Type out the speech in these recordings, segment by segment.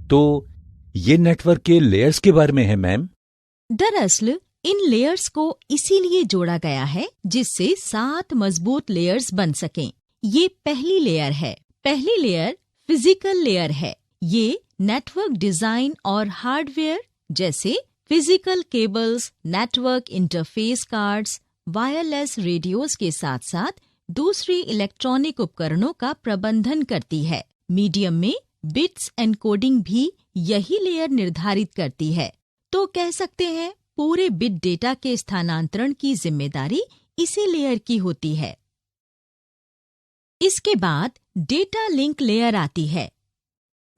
तो ये नेटवर्क के लेयर्स के बारे में है मैम। दरअसल इन लेयर्स को इसीलिए जोड़ा गया है जिससे 7 मजबूत लेयर्स बन सकें। ये पहली लेयर है। पहली लेयर फिजिकल लेयर है। ये नेटवर्क डिजाइन और हार्डवेयर जैसे physical cables, network interface cards, wireless radios के साथ साथ दूसरे इलेक्ट्रॉनिक उपकरणों का प्रबंधन करती है। मीडियम में बिट्स एनकोडिंग भी यही लेयर निर्धारित करती है। तो कह सकते हैं पूरे बिट डेटा के स्थानांतरण की जिम्मेदारी इसी लेयर की होती है। इसके बाद डेटा लिंक लेयर आती है।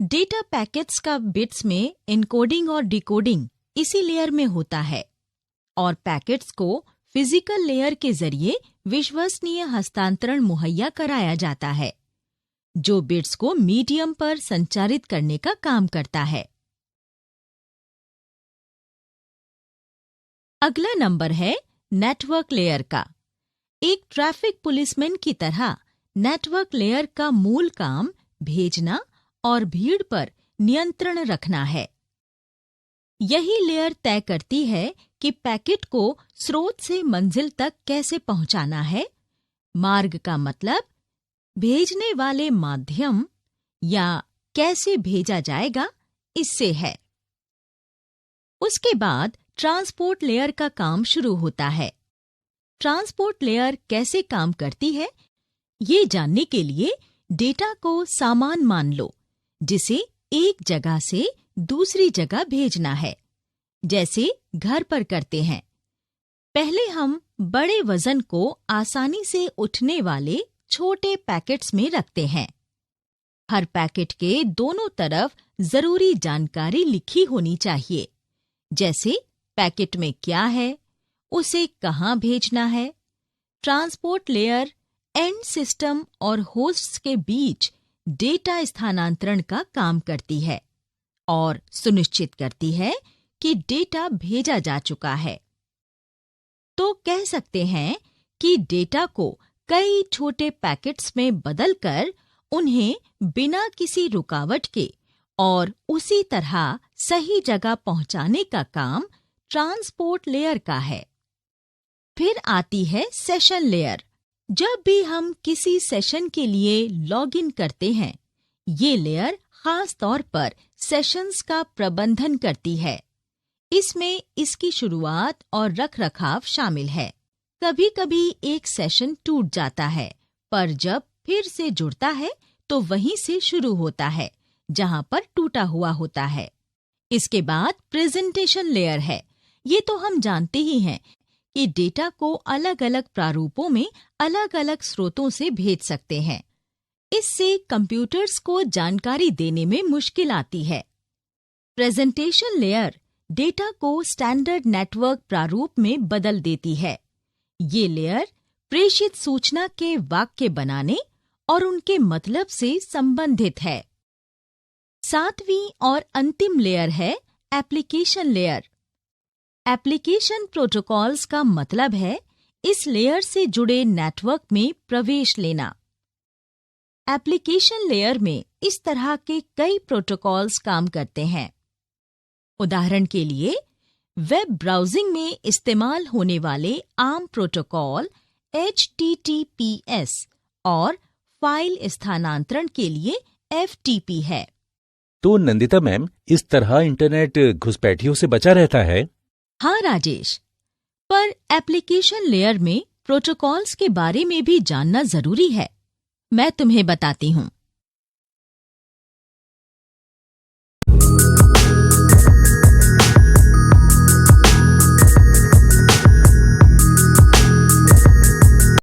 डेटा पैकेट्स का बिट्स में एनकोडिंग और डिकोडिंग इसी लेयर में होता है और पैकेट्स को फिजिकल लेयर के जरिए विश्वसनीय हस्तांतरण मुहैया कराया जाता है, जो बिट्स को मीडियम पर संचारित करने का काम करता है। अगला नंबर है नेटवर्क लेयर का। एक ट्रैफिक पुलिसमैन की तरह नेटवर्क लेयर का मूल काम भेजना और भीड़ पर नियंत्रण रखना है। यही लेयर तय करती है कि पैकेट को स्रोत से मंजिल तक कैसे पहुंचाना है। मार्ग का मतलब भेजने वाले माध्यम या कैसे भेजा जाएगा इससे है। उसके बाद ट्रांसपोर्ट लेयर का काम शुरू होता है। ट्रांसपोर्ट लेयर कैसे काम करती है, ये जानने के लिए डेटा को सामान मान लो जिसे एक जगह से दूसरी जगह भेजना है, जैसे घर पर करते हैं। पहले हम बड़े वजन को आसानी से उठने वाले छोटे पैकेट्स में रखते हैं। हर पैकेट के दोनों तरफ जरूरी जानकारी लिखी होनी चाहिए, जैसे पैकेट में क्या है, उसे कहाँ भेजना है। ट्रांसपोर्ट लेयर एंड सिस्टम और होस्ट्स के बीच डेटा स्थानांतरण का काम करती है और सुनिश्चित करती है कि डेटा भेजा जा चुका है। तो कह सकते हैं कि डेटा को कई छोटे पैकेट्स में बदलकर उन्हें बिना किसी रुकावट के और उसी तरह सही जगह पहुंचाने का काम ट्रांसपोर्ट लेयर का है। फिर आती है सेशन लेयर। जब भी हम किसी सेशन के लिए लॉगिन करते हैं, ये लेयर खास तौर पर सेशंस का प्रबंधन करती है। इसमें इसकी शुरुआत और रखरखाव शामिल है। कभी-कभी एक सेशन टूट जाता है, पर जब फिर से जुड़ता है तो वहीं से शुरू होता है जहां पर टूटा हुआ होता है। इसके बाद प्रेजेंटेशन लेयर है। ये तो हम जानते ही हैं कि डेटा को अलग-अलग प्रारूपों में अलग-अलग स्रोतों से भेज सकते हैं। इससे कंप्यूटर्स को जानकारी देने में मुश्किल आती है। प्रेजेंटेशन लेयर डेटा को स्टैंडर्ड नेटवर्क प्रारूप में बदल देती है। ये लेयर प्रेषित सूचना के वाक्य बनाने और उनके मतलब से संबंधित है। 7वीं और अंतिम लेयर है एप्लीकेशन लेयर। एप्लीकेशन प्रोटोकॉल्स का मतलब है इस लेयर से जुड़े नेटवर्क में प्रवेश लेना। एप्लीकेशन लेयर में इस तरह के कई प्रोटोकॉल्स काम करते हैं। उदाहरण के लिए वेब ब्राउजिंग में इस्तेमाल होने वाले आम प्रोटोकॉल HTTPS और फाइल स्थानांतरण के लिए FTP है। तो नंदिता मैम, इस तरह इंटरनेट घुसपैठियों से बचा रहता है? हाँ राजेश, पर एप्लीकेशन लेयर में प्रोटोकॉल्स के बारे में भी जानना जरूरी है। मैं तुम्हें बताती हूँ।